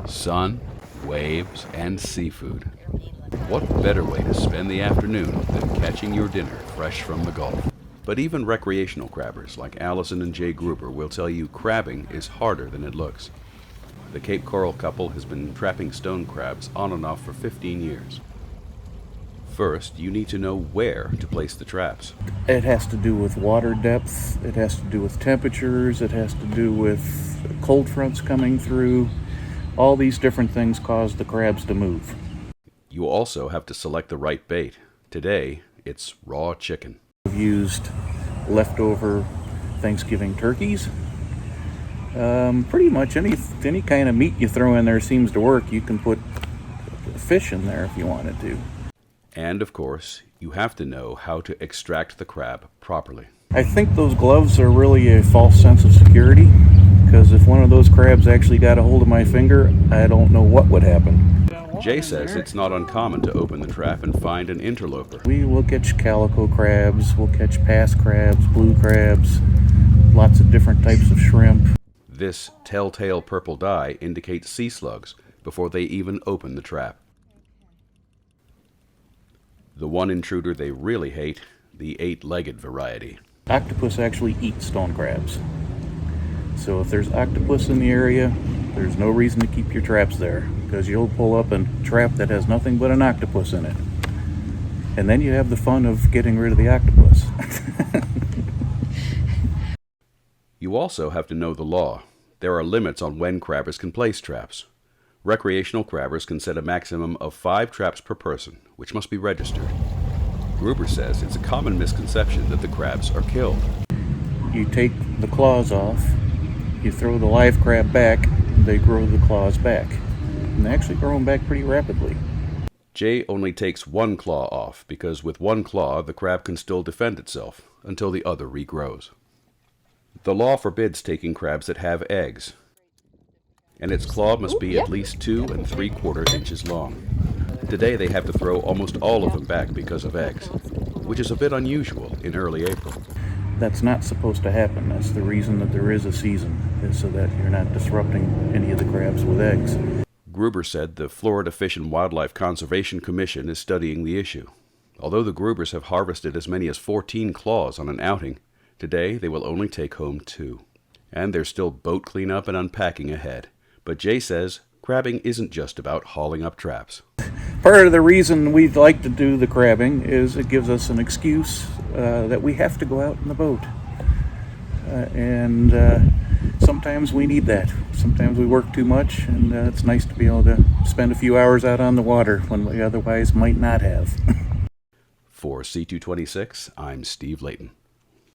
Sun, waves, and seafood. What better way to spend the afternoon than catching your dinner fresh from the Gulf? But even recreational crabbers like Allison and Jay Gruber will tell you crabbing is harder than it looks. The Cape Coral couple has been trapping stone crabs on and off for 15 years. First, you need to know where to place the traps. It has to do with water depth, it has to do with temperatures, it has to do with cold fronts coming through. All these different things cause the crabs to move. You also have to select the right bait. Today, it's raw chicken. I've used leftover Thanksgiving turkeys. Pretty much any kind of meat you throw in there seems to work. You can put fish in there if you wanted to. And of course, you have to know how to extract the crab properly. I think those gloves are really a false sense of security, because if one of those crabs actually got a hold of my finger, I don't know what would happen. Jay says it's not uncommon to open the trap and find an interloper. We will catch calico crabs, we'll catch pass crabs, blue crabs, lots of different types of shrimp. This telltale purple dye indicates sea slugs before they even open the trap. The one intruder they really hate, the 8-legged variety. Octopus actually eats stone crabs. So if there's octopus in the area, there's no reason to keep your traps there, because you'll pull up a trap that has nothing but an octopus in it. And then you have the fun of getting rid of the octopus. You also have to know the law. There are limits on when crabbers can place traps. Recreational crabbers can set a maximum of 5 traps per person, which must be registered. Gruber says it's a common misconception that the crabs are killed. You take the claws off, you throw the live crab back, they grow the claws back. And they actually grow them back pretty rapidly. Jay only takes one claw off because with one claw the crab can still defend itself until the other regrows. The law forbids taking crabs that have eggs, and its claw must be at least 2 3/4 inches long. Today they have to throw almost all of them back because of eggs, which is a bit unusual in early April. That's not supposed to happen. That's the reason that there is a season, is so that you're not disrupting any of the crabs with eggs. Gruber said the Florida Fish and Wildlife Conservation Commission is studying the issue. Although the Grubers have harvested as many as 14 claws on an outing, today they will only take home 2. And there's still boat cleanup and unpacking ahead. But Jay says crabbing isn't just about hauling up traps. Part of the reason we'd like to do the crabbing is it gives us an excuse that we have to go out in the boat. And sometimes we need that. Sometimes we work too much, and it's nice to be able to spend a few hours out on the water when we otherwise might not have. For C226, I'm Steve Layton.